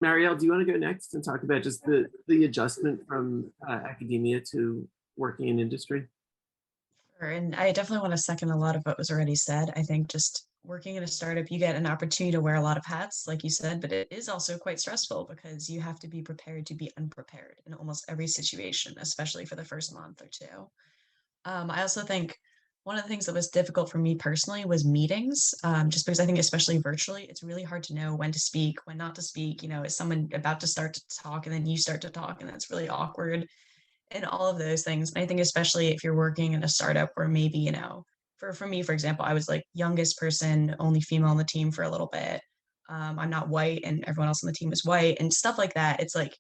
Mariel, do you want to go next and talk about just the adjustment from academia to working in industry? Sure. And I definitely want to second a lot of what was already said. I think just working in a startup, you get an opportunity to wear a lot of hats, like you said, but it is also quite stressful because you have to be prepared to be unprepared in almost every situation, especially for the first month or two. I also think one of the things that was difficult for me personally was meetings, just because I think, especially virtually, it's really hard to know when to speak, when not to speak. You know, is someone about to start to talk and then you start to talk, and that's really awkward, and all of those things. And I think, especially if you're working in a startup where maybe, for me, for example, I was like youngest person, only female on the team for a little bit. I'm not white and everyone else on the team is white and stuff like that. It's like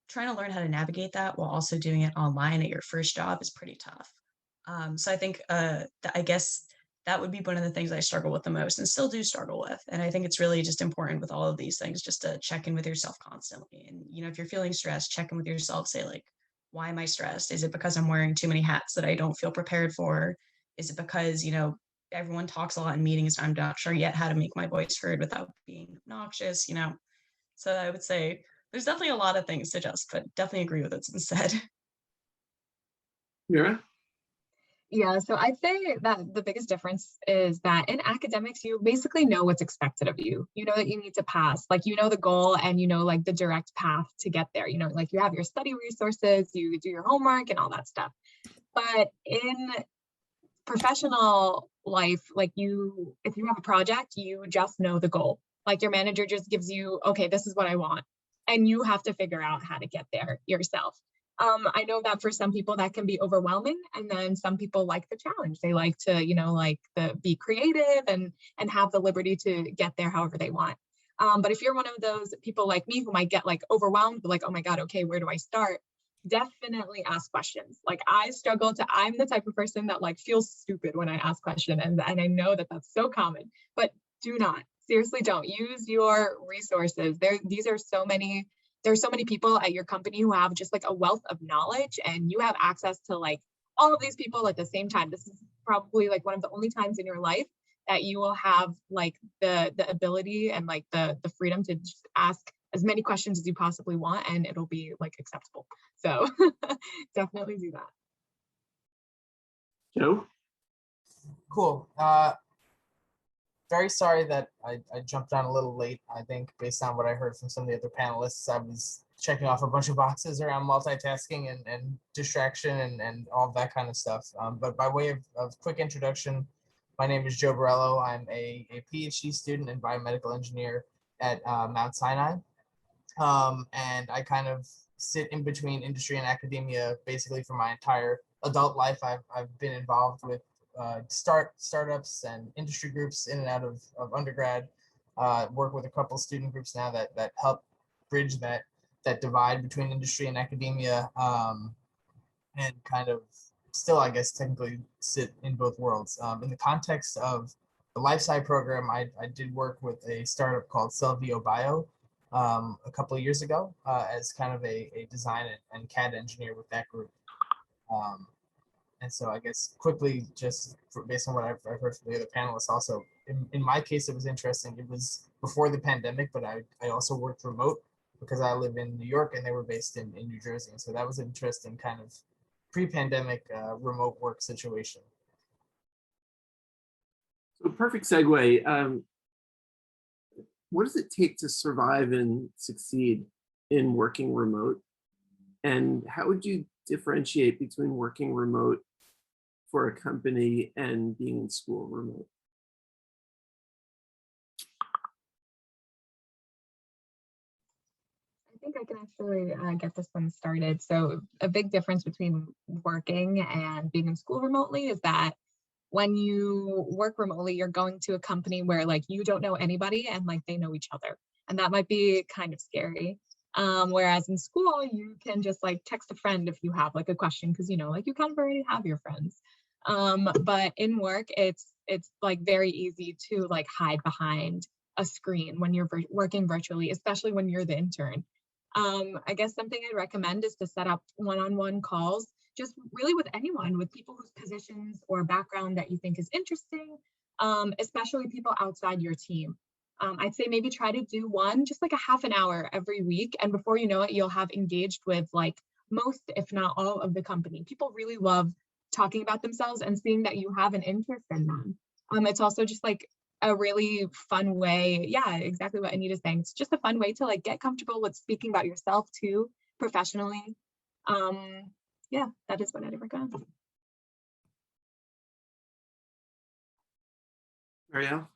trying to learn how to navigate that while also doing it online at your first job is pretty tough. So I think I guess that would be one of the things I struggle with the most and still do struggle with. And I think it's really just important with all of these things just to check in with yourself constantly. And, if you're feeling stressed, check in with yourself, say like, why am I stressed? Is it because I'm wearing too many hats that I don't feel prepared for? Is it because, everyone talks a lot in meetings and I'm not sure yet how to make my voice heard without being obnoxious? So I would say there's definitely a lot of things to adjust, but definitely agree with what's been said. Mira? Yeah, so I'd say that the biggest difference is that in academics, you basically know what's expected of you. You know that you need to pass, like, the goal and like the direct path to get there. Like you have your study resources, you do your homework and all that stuff. But in professional life, like if you have a project, you just know the goal. Like your manager just gives you, okay, this is what I want. And you have to figure out how to get there yourself. I know that for some people that can be overwhelming, and then some people like the challenge. They like to, be creative and have the liberty to get there however they want. But if you're one of those people like me who might get like overwhelmed, like, oh my God, okay, where do I start? Definitely ask questions. Like I'm the type of person that like feels stupid when I ask questions, and I know that that's so common, but do not, seriously don't. Use your resources. There's so many people at your company who have just like a wealth of knowledge, and you have access to like all of these people at the same time. This is probably like one of the only times in your life that you will have like the ability and like the freedom to just ask as many questions as you possibly want, and it'll be like acceptable. So definitely do that. Joe? Cool. Very sorry that I jumped on a little late. I think based on what I heard from some of the other panelists, I was checking off a bunch of boxes around multitasking and distraction and all that kind of stuff. But by way of quick introduction, my name is Joe Borello. I'm a PhD student and biomedical engineer at Mount Sinai. And I kind of sit in between industry and academia basically for my entire adult life. I've been involved with startups and industry groups in and out of undergrad, work with a couple student groups now that help bridge that divide between industry and academia, and kind of still, I guess, technically sit in both worlds. In the context of the Life Sci program, I did work with a startup called Cellvio Bio a couple of years ago as kind of a design and CAD engineer with that group. And so I guess quickly, just based on what I've heard from the other panelists also, in my case, it was interesting. It was before the pandemic, but I also worked remote because I live in New York and they were based in New Jersey. And so that was an interesting kind of pre-pandemic remote work situation. So perfect segue. What does it take to survive and succeed in working remote? And how would you differentiate between working remote for a company and being in school remote? I think I can actually get this one started. So a big difference between working and being in school remotely is that when you work remotely, you're going to a company where like you don't know anybody and like they know each other. And that might be kind of scary. Whereas in school, you can just like text a friend if you have like a question, because like you kind of already have your friends. But in work, it's like very easy to like hide behind a screen when you're working virtually, especially when you're the intern. I guess something I'd recommend is to set up one-on-one calls, just really with anyone, with people whose positions or background that you think is interesting, especially people outside your team. I'd say maybe try to do one, just like a half an hour every week. And before you know it, you'll have engaged with like most, if not all of the company. People really love talking about themselves and seeing that you have an interest in them. It's also just like a really fun way. Yeah, exactly what Anita's saying. It's just a fun way to like get comfortable with speaking about yourself too, professionally. Yeah, that is what I'd recommend. Mariel?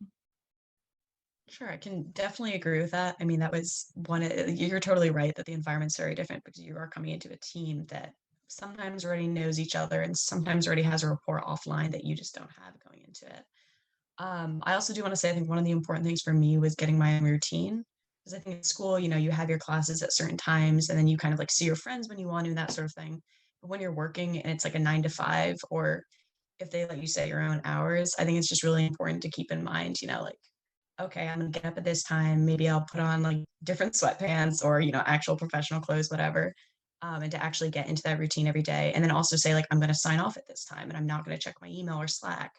Sure, I can definitely agree with that. I mean, that was one, you're totally right that the environment's very different because you are coming into a team that sometimes already knows each other and sometimes already has a rapport offline that you just don't have going into it. I also do want to say, I think one of the important things for me was getting my own routine. Because I think at school, you know, you have your classes at certain times and then you kind of like see your friends when you want to and that sort of thing. But when you're working and it's like a 9 to 5, or if they let you set your own hours, I think it's just really important to keep in mind, you know, like, okay, I'm gonna get up at this time. Maybe I'll put on like different sweatpants or, you know, actual professional clothes, whatever. And to actually get into that routine every day. And then also say like, I'm gonna sign off at this time and I'm not gonna check my email or Slack.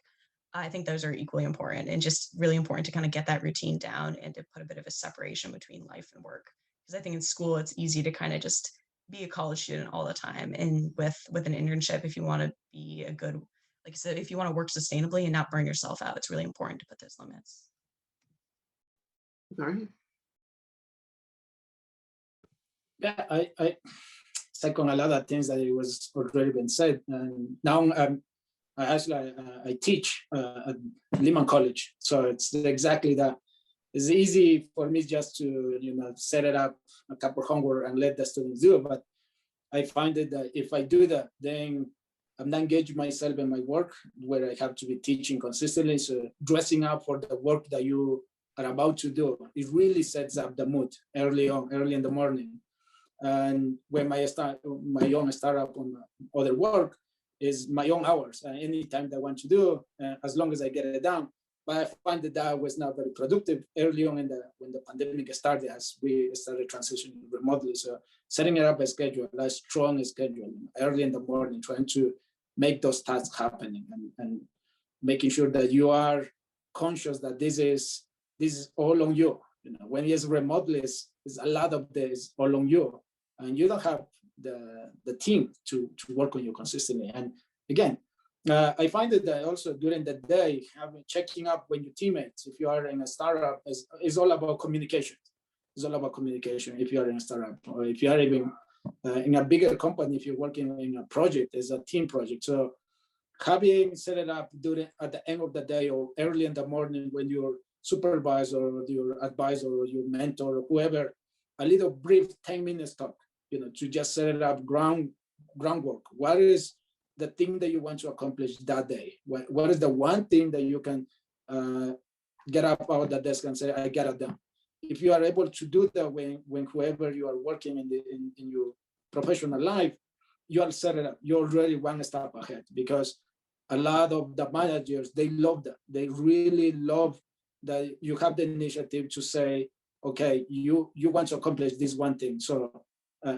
I think those are equally important and just really important to kind of get that routine down and to put a bit of a separation between life and work. Because I think in school, it's easy to kind of just be a college student all the time. And with an internship, if you want to be a good, like I said, if you want to work sustainably and not burn yourself out, it's really important to put those limits. Sorry? Yeah, I second a lot of things that it was already been said. And now I teach at Lehman College, so it's exactly that. It's easy for me just to set it up, a couple of homework and let the students do it. But I find it that if I do that, then I'm not engaging myself in my work where I have to be teaching consistently. So dressing up for the work that you are about to do, it really sets up the mood early in the morning. And when my own startup on other work is my own hours, anytime that I want to do, as long as I get it done. But I find that was not very productive early on when the pandemic started, as we started transitioning remotely. So setting it up a schedule, a strong schedule, early in the morning, trying to make those tasks happening and making sure that you are conscious that this is all on you. When it's remotely, it's a lot of this all on you, and you don't have the team to work on you consistently. And again, I find that also during the day, checking up with your teammates, if you are in a startup, is all about communication. It's all about communication if you are in a startup, or if you are even in a bigger company, if you're working in a project, it's a team project. So having set it up at the end of the day or early in the morning when your supervisor or your advisor or your mentor or whoever, a little brief 10-minute talk, to just set it up groundwork. What is the thing that you want to accomplish that day? What is the one thing that you can get up out of the desk and say, I get it done? If you are able to do that when whoever you are working in your professional life, you are set it up. You're already one step ahead, because a lot of the managers, they love that. They really love that you have the initiative to say, okay, you want to accomplish this one thing. So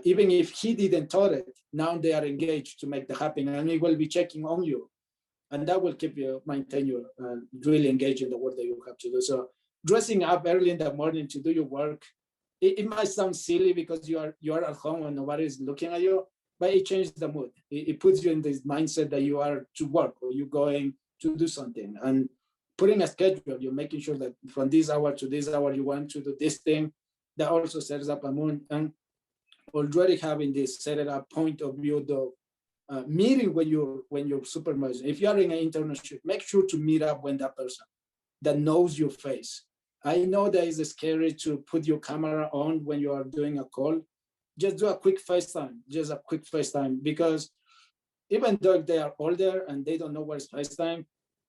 even if he didn't taught it, now they are engaged to make that happen, and he will be checking on you, and that will keep you, maintain you really engaged in the work that you have to do. So dressing up early in the morning to do your work, it might sound silly because you are at home and nobody is looking at you, but it changes the mood. It puts you in this mindset that you are to work or you're going to do something. And putting a schedule, you're making sure that from this hour to this hour you want to do this thing, that also sets up a mood. And already having this set it up point of view, though, meeting when you're supervisor. If you are in an internship, make sure to meet up with that person that knows your face. I know that it's scary to put your camera on when you are doing a call. Just do a quick FaceTime, because even though they are older and they don't know what is FaceTime,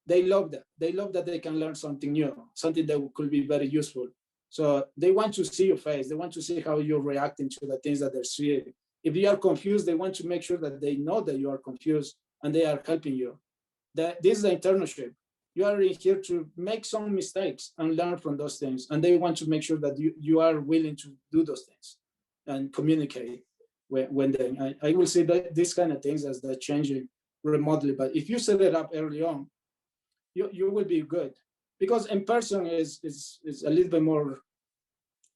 they love that. They love that they can learn something new, something that could be very useful. So they want to see your face. They want to see how you're reacting to the things that they're seeing. If you are confused, they want to make sure that they know that you are confused and they are helping you. This is the internship. You are here to make some mistakes and learn from those things. And they want to make sure that you are willing to do those things and communicate when they, I will say that these kind of things as they're changing remotely. But if you set it up early on, you will be good. because in person is a little bit more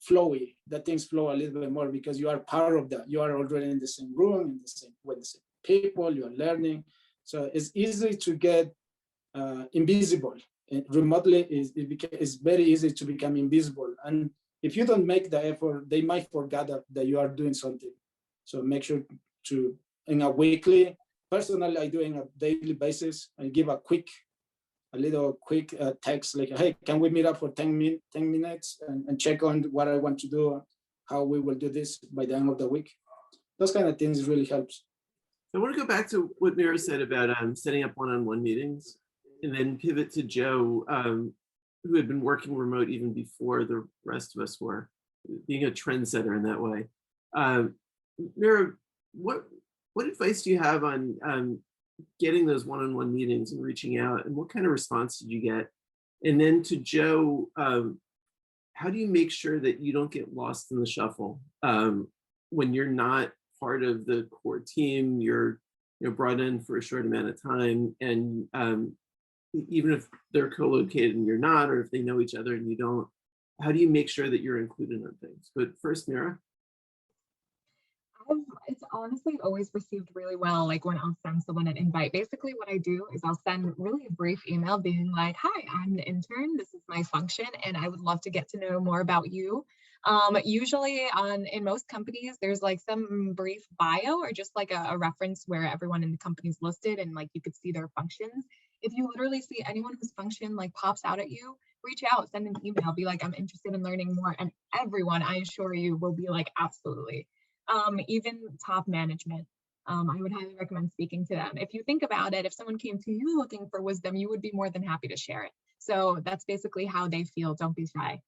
flowy, that things flow a little bit more because you are part of that. You are already in the same room, in the same with the same people, you are learning. So it's easy to get invisible. And remotely it's very easy to become invisible. And if you don't make the effort, they might forget that you are doing something. So make sure to, in a weekly, personally, I do in a daily basis, I give a little quick text like, hey, can we meet up for 10 minutes and check on what I want to do, how we will do this by the end of the week. Those kind of things really helps. I want to go back to what Mira said about setting up one-on-one meetings, and then pivot to Joe, who had been working remote even before the rest of us were, being a trendsetter in that way. Mira, what advice do you have on getting those one-on-one meetings and reaching out, and what kind of response did you get? And then to Joe, how do you make sure that you don't get lost in the shuffle when you're not part of the core team, you're brought in for a short amount of time, and even if they're co-located and you're not, or if they know each other and you don't, how do you make sure that you're included on things? But first, Mira. It's honestly always received really well, like when I'll send someone an invite. Basically what I do is I'll send really a brief email being like, hi, I'm the intern, this is my function, and I would love to get to know more about you. Usually in most companies, there's like some brief bio or just like a reference where everyone in the company is listed and like you could see their functions. If you literally see anyone whose function like pops out at you, reach out, send an email, be like, I'm interested in learning more. And everyone, I assure you, will be like, absolutely. Even top management, I would highly recommend speaking to them. If you think about it, if someone came to you looking for wisdom, you would be more than happy to share it. So that's basically how they feel. Don't be shy.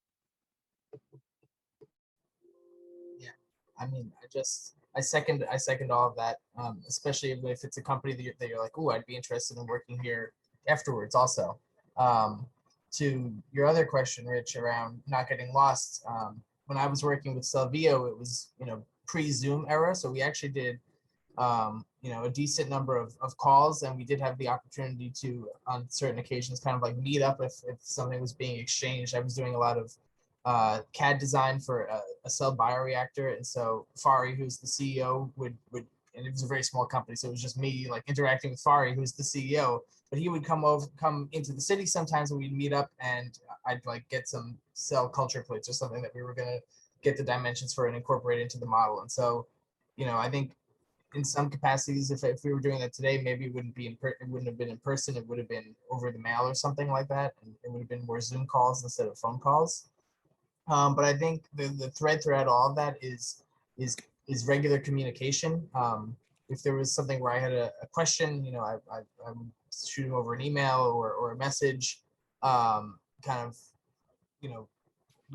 Yeah, I mean, I second all of that, especially if it's a company that you're like, oh, I'd be interested in working here afterwards also. To your other question, Rich, around not getting lost, when I was working with Salvio, it was, pre-Zoom era. So we actually did, a decent number of calls, and we did have the opportunity to, on certain occasions, kind of like meet up if something was being exchanged. I was doing a lot of CAD design for a cell bioreactor, and so Fari, who's the CEO, would and it was a very small company, so it was just me like interacting with Fari, who's the CEO. But he would come into the city sometimes, and we'd meet up, and I'd like get some cell culture plates or something that we were gonna get the dimensions for and incorporate into the model. And so, I think in some capacities, if we were doing that today, maybe it wouldn't have been in person. It would have been over the mail or something like that, and it would have been more Zoom calls instead of phone calls. But I think the thread throughout all of that is regular communication. If there was something where I had a question, I would shoot him over an email or a message, kind of,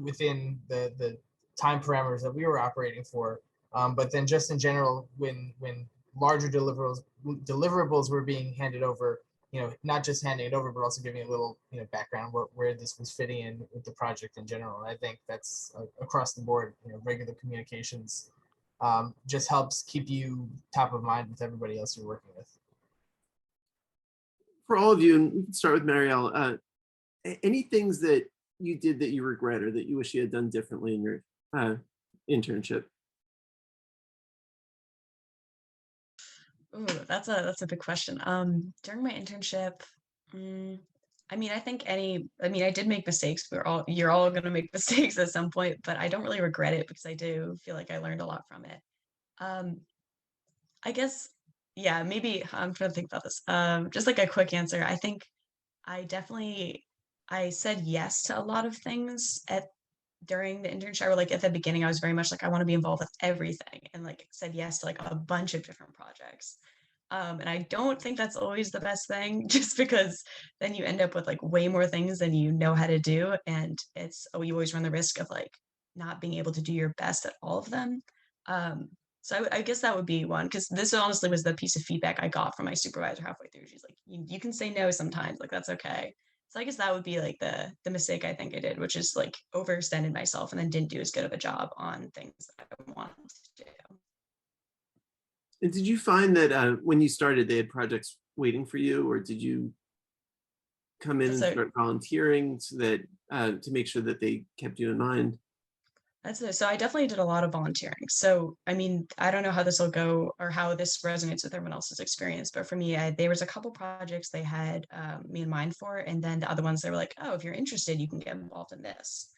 within the time parameters that we were operating for. But then just in general, when larger deliverables were being handed over, not just handing it over, but also giving a little, background where this was fitting in with the project in general. And I think that's across the board, regular communications just helps keep you top of mind with everybody else you're working with. For all of you, and we can start with Mariel, any things that you did that you regret or that you wish you had done differently in your internship? Ooh, that's a big question. During my internship, I think I did make mistakes. You're all gonna make mistakes at some point, but I don't really regret it because I do feel like I learned a lot from it. I guess, yeah, maybe I'm trying to think about this. Just like a quick answer, I think I said yes to a lot of things during the internship, or like at the beginning, I was very much like, I want to be involved with everything, and like said yes to like a bunch of different projects. And I don't think that's always the best thing, just because then you end up with like way more things than you know how to do. And you always run the risk of like not being able to do your best at all of them. So I guess that would be one, because this honestly was the piece of feedback I got from my supervisor halfway through. She's like, you can say no sometimes, like that's okay. So I guess that would be like the mistake I think I did, which is like overextended myself and then didn't do as good of a job on things that I wanted to do. And did you find that when you started, they had projects waiting for you, or did you come in and So- start volunteering so that to make sure that they kept you in mind? So I definitely did a lot of volunteering. So, I mean, I don't know how this will go or how this resonates with everyone else's experience, but for me, there was a couple projects they had me in mind for, and then the other ones they were like, oh, if you're interested, you can get involved in this.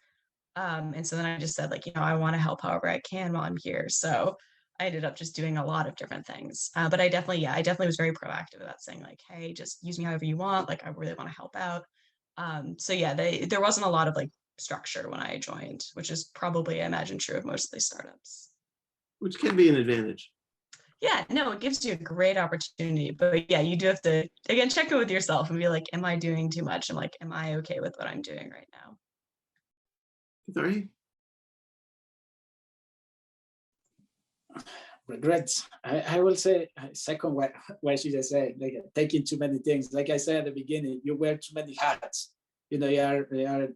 And so then I just said, like, I want to help however I can while I'm here. So I ended up just doing a lot of different things. But I definitely was very proactive about saying, like, hey, just use me however you want. Like, I really want to help out. So yeah, there wasn't a lot of like structure when I joined, which is probably, I imagine, true of most of these startups. Which can be an advantage. Yeah, no, it gives you a great opportunity. But yeah, you do have to, again, check it with yourself and be like, am I doing too much? And like, am I okay with what I'm doing right now? Sorry. Regrets. I will say second what she just said, like taking too many things. Like I said at the beginning, you wear too many hats. You are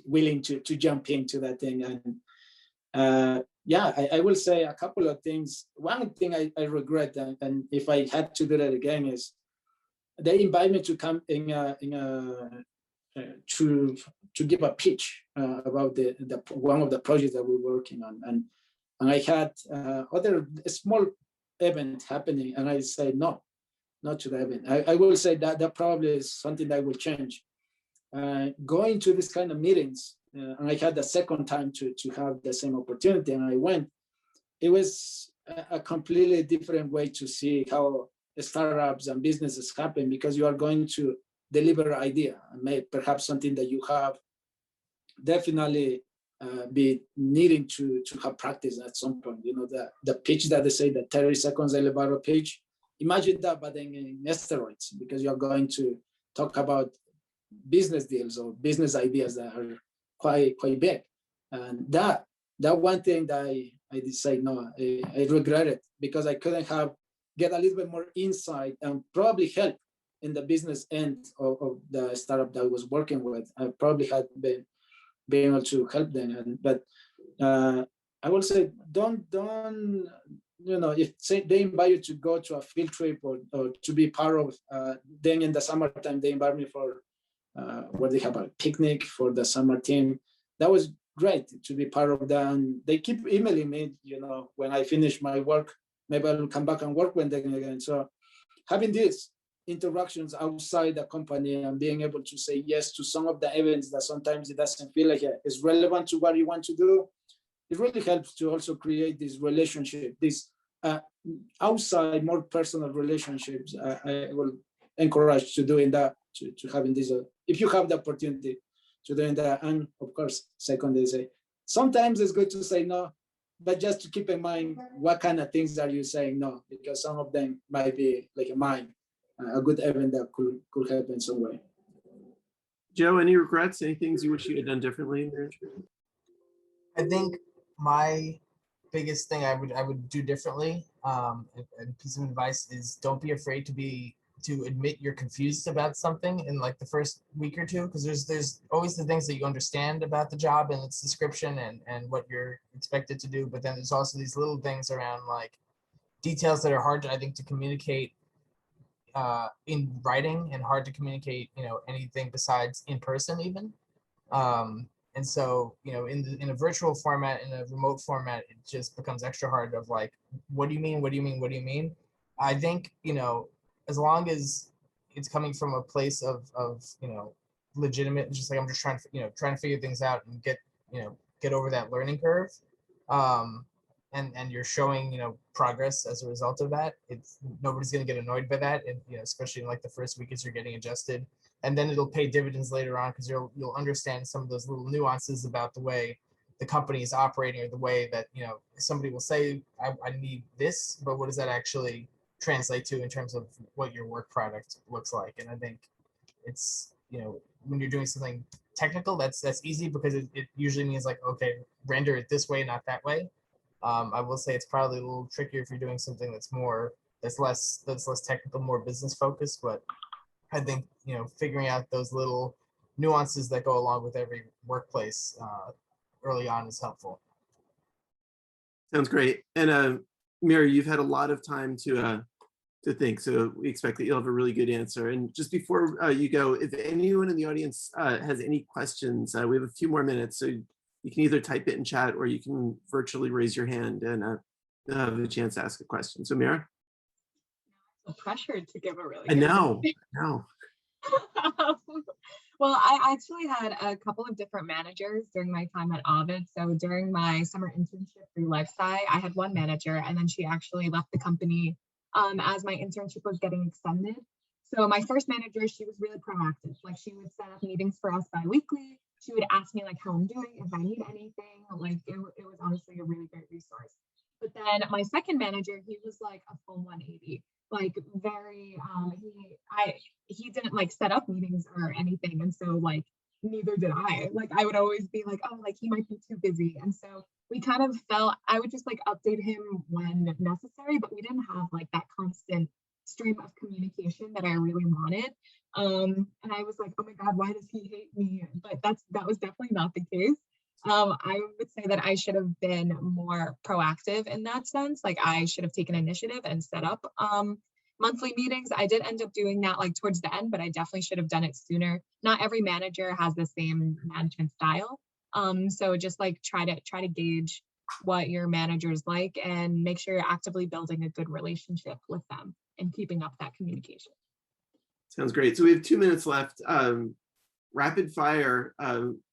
willing to jump into that thing. And yeah, I will say a couple of things. One thing I regret, and if I had to do that again, is they invite me to come to give a pitch about the one of the projects that we're working on, and I had other small event happening, and I say no, not to the event. I will say that probably is something that will change. Going to this kind of meetings, and I had the second time to have the same opportunity, and I went. It was a completely different way to see how startups and businesses happen, because you are going to deliver an idea and perhaps something that you have definitely be needing to have practice at some point. The pitch that they say, the 30 seconds elevator pitch, imagine that, but then in steroids, because you're going to talk about business deals or business ideas that are quite big. And that one thing that I decided, no, I regret it, because I couldn't get a little bit more insight and probably help in the business end of the startup that I was working with. I probably had been able to help them. But I will say, don't if they invite you to go to a field trip or to be part of, then in the summertime they invite me for where they have a picnic for the summer team. That was great to be part of that. And they keep emailing me, when I finish my work, maybe I'll come back and work with them again. So having these interactions outside the company and being able to say yes to some of the events that sometimes it doesn't feel like it's relevant to what you want to do, it really helps to also create this relationship, this outside, more personal relationships. I will encourage to doing that, to having this, if you have the opportunity to doing that. And of course, second, they say, sometimes it's good to say no, but just to keep in mind what kind of things are you saying no, because some of them might be like a good event that could help in some way. Joe, any regrets? Any things you wish you had done differently in your internship? I think my biggest thing I would do differently, and piece of advice is, don't be afraid to admit you're confused about something in like the first week or two, because there's always the things that you understand about the job and its description and what you're expected to do, but then there's also these little things around like details that are hard, I think, to communicate in writing, and hard to communicate anything besides in person even. And so in a virtual format, in a remote format, it just becomes extra hard of like, what do you mean, what do you mean, what do you mean? I think as long as it's coming from a place of legitimate, just like I'm just trying to figure things out and get over that learning curve, and you're showing progress as a result of that, nobody's going to get annoyed by that, and especially in like the first week as you're getting adjusted, and then it'll pay dividends later on, because you'll understand some of those little nuances about the way the company is operating, or the way that somebody will say, I need this, but what does that actually translate to in terms of what your work product looks like? And I think it's when you're doing something technical, that's easy, because it usually means like, okay, render it this way, not that way. I will say it's probably a little trickier if you're doing something that's less technical, more business focused. But I think figuring out those little nuances that go along with every workplace early on is helpful. Sounds great. And Mira, you've had a lot of time to to think. So we expect that you'll have a really good answer. And just before you go, if anyone in the audience has any questions, we have a few more minutes. So you can either type it in chat or you can virtually raise your hand and have a chance to ask a question. So Mira? I'm pressured to give a really I good know. Well, I actually had a couple of different managers during my time at Ovid. So during my summer internship through LifeSci, I had one manager, and then she actually left the company as my internship was getting extended. So my first manager, she was really proactive. Like, she would set up meetings for us bi-weekly. She would ask me like how I'm doing, if I need anything. Like, it was honestly a really great resource. But then my second manager, he was like a full 180. Like, very he didn't like set up meetings or anything, and so like neither did I. Like, I would always be like, oh, like he might be too busy, and so we kind of felt I would just like update him when necessary, but we didn't have like that constant stream of communication that I really wanted. And I was like, oh my god, why does he hate me? But that was definitely not the case. I would say that I should have been more proactive in that sense. Like, I should have taken initiative and set up monthly meetings. I did end up doing that like towards the end, but I definitely should have done it sooner. Not every manager has the same management style. So just like try to gauge what your manager's like and make sure you're actively building a good relationship with them and keeping up that communication. Sounds great. So we have 2 minutes left. Rapid fire.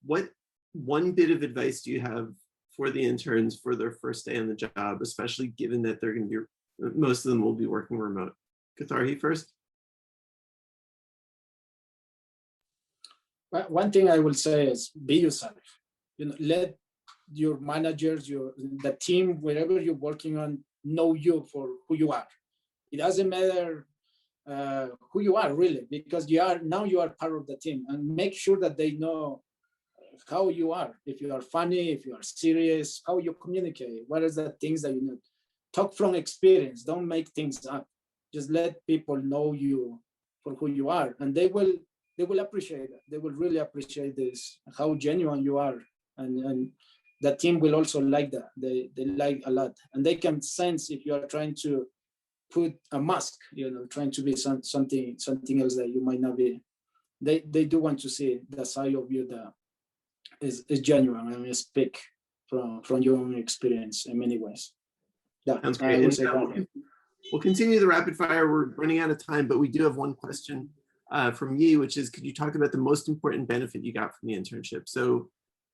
What one bit of advice do you have for the interns for their first day on the job, especially given that they're going to be, most of them will be working remote? Katharhy first. Well, one thing I will say is be yourself. Let your managers, the team, wherever you're working on, know you for who you are. It doesn't matter who you are really, because you are part of the team, and make sure that they know how you are. If you are funny, if you are serious, how you communicate, what are the things that you know. Talk from experience, don't make things up. Just let people know you for who you are, and they will appreciate it. They will really appreciate this, how genuine you are, and the team will also like that. They like a lot, and they can sense if you are trying to put a mask, trying to be something else that you might not be. They do want to see the side of you that is genuine and speak from your own experience in many ways. Yeah, sounds great. We'll continue the rapid fire. We're running out of time, but we do have one question from Yi, which is, could you talk about the most important benefit you got from the internship? So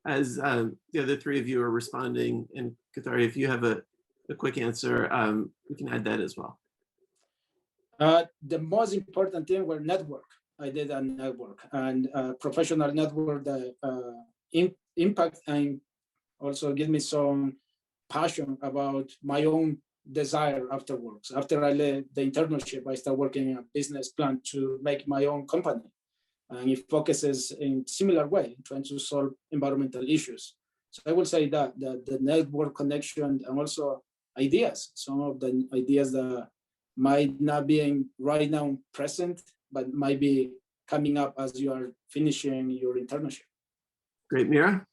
as the other three of you are responding, and Katharhy, if you have a quick answer, we can add that as well. The most important thing were network. I did a network, and professional network that impact and also give me some passion about my own desire afterwards. After I left the internship, I started working on a business plan to make my own company. And it focuses in similar way, trying to solve environmental issues. So I will say that the network connection and also ideas, some of the ideas that might not be right now present, but might be coming up as you are finishing your internship. Great, Mira?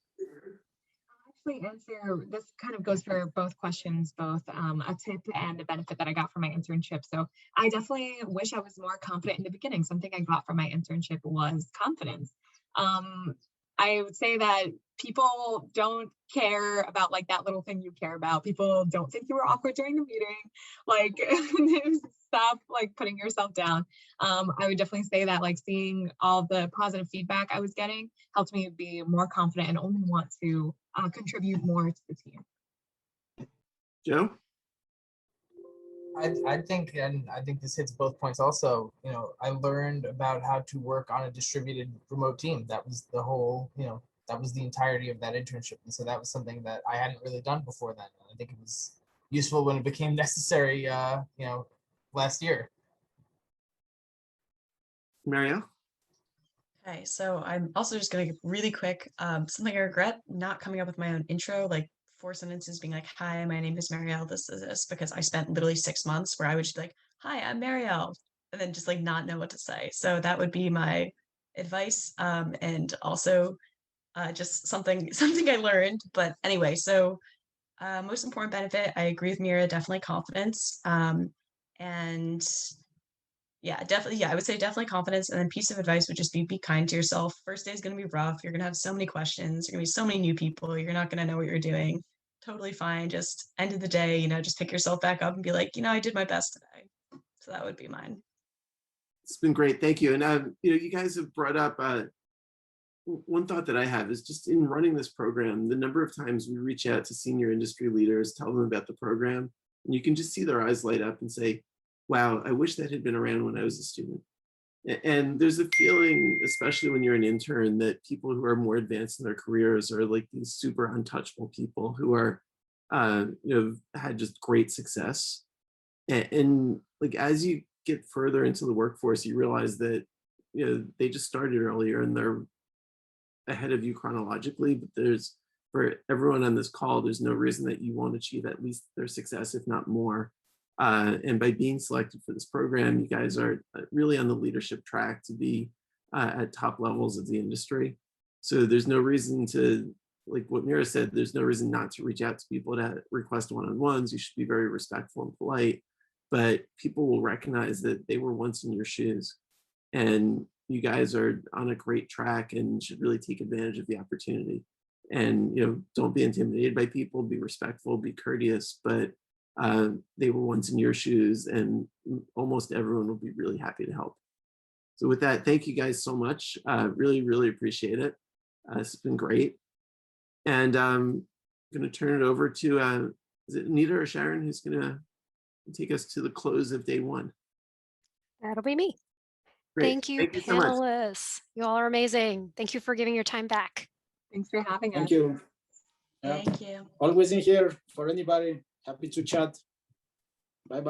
Answer this kind of goes for both questions, both a tip and a benefit that I got from my internship. So I definitely wish I was more confident in the beginning. Something I got from my internship was confidence. I would say that people don't care about like that little thing you care about. People don't think you were awkward during the meeting. Like, stop like putting yourself down. I would definitely say that like seeing all the positive feedback I was getting helped me be more confident and only want to contribute more to the team. Joe? I think this hits both points also. I learned about how to work on a distributed remote team. That was the whole, that was the entirety of that internship. And so that was something that I hadn't really done before then. I think it was useful when it became necessary, last year. Mariel? Okay, so I'm also just going to really quick, something I regret not coming up with my own intro, like 4 sentences being like, hi, my name is Mariel, this is this, because I spent literally 6 months where I would just be like, hi, I'm Mariel, and then just like not know what to say. So that would be my advice, and also just something I learned. But anyway, so most important benefit, I agree with Mira, definitely confidence. And yeah, definitely. Yeah, I would say definitely confidence. And then piece of advice would just be kind to yourself. First day is going to be rough. You're going to have so many questions. You're going to be so many new people. You're not going to know what you're doing. Totally fine. Just end of the day, you know, just pick yourself back up and be like, you know, I did my best today. So that would be mine. It's been great. Thank you. And, you know, you guys have brought up one thought that I have is just in running this program, the number of times we reach out to senior industry leaders, tell them about the program, and you can just see their eyes light up and say, wow, I wish that had been around when I was a student. And there's a feeling, especially when you're an intern, that people who are more advanced in their careers are like these super untouchable people who are, you know, had just great success. And like, as you get further into the workforce, you realize that, you know, they just started earlier and they're ahead of you chronologically, but there's, for everyone on this call, there's no reason that you won't achieve at least their success, if not more. And by being selected for this program, you guys are really on the leadership track to be at top levels of the industry. So there's no reason to, like what Mira said, there's no reason not to reach out to people to request one-on-ones. You should be very respectful and polite, but people will recognize that they were once in your shoes. And you guys are on a great track and should really take advantage of the opportunity. And, you know, don't be intimidated by people, be respectful, be courteous, but they were once in your shoes and almost everyone will be really happy to help. So with that, thank you guys so much. Really, really appreciate it. It's been great. And I'm going to turn it over to, is it Anita or Sharon who's going to take us to the close of day one? That'll be me. Great. Thank you, so much. panelists. You all are amazing. Thank you for giving your time back. Thanks for having us. Thank you. Thank you. Always in here for anybody. Happy to chat.